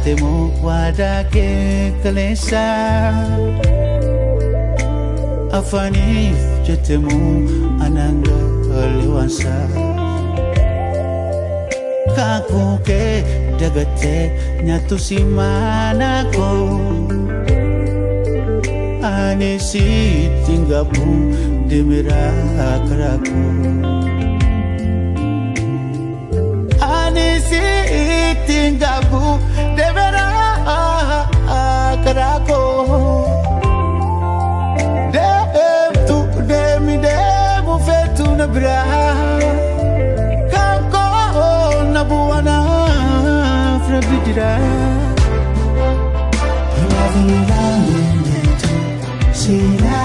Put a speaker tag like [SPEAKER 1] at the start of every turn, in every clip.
[SPEAKER 1] Fatemo wadake kalesa Afani jetemu ananga lewansa Kakuke dagate nyatu simana ko Anisi tinggabu demira karaku Anisi tinggabu demira karaku Dem tu demi demu fetu nabra Kanko nabuana frabidira Sila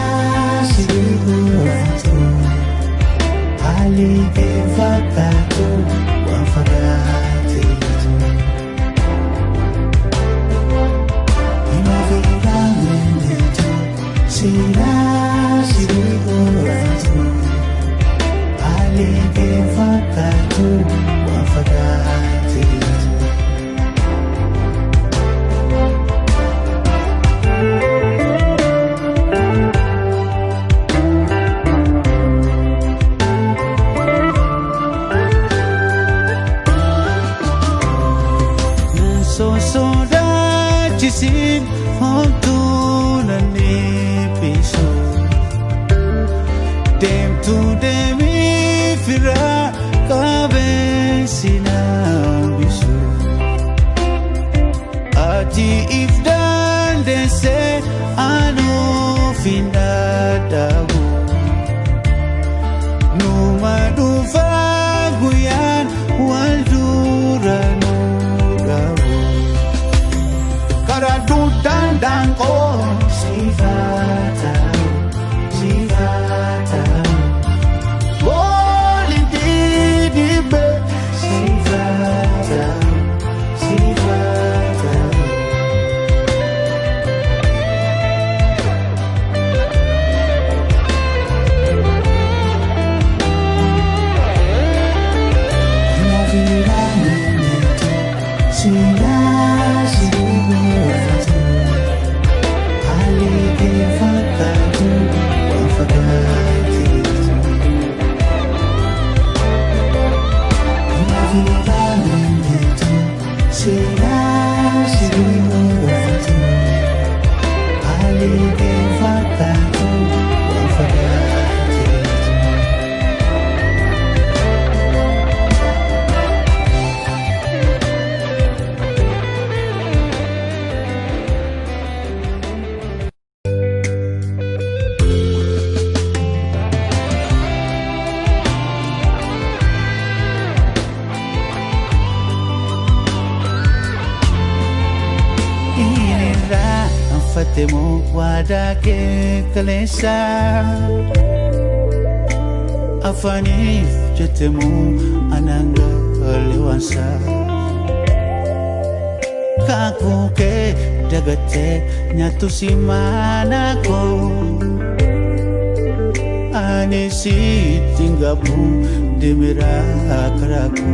[SPEAKER 1] siguratu Ali kefakatu wafagatitu Imavira mendetu Sila siguratu Ali kefakatu wafagatitu Sin hontunan ni piso Dem tu demi fira kabe sinabiso Ati ifdan dese anu finadawu Numadu faguyan walduranu Dandang ko sifata Boli di be sifata Navira menito sila Fatemo wadake kalesa Afani jetemu ananga lewansa Kakuke dagate nyatu simana ko Anisi tinggabu demira karaku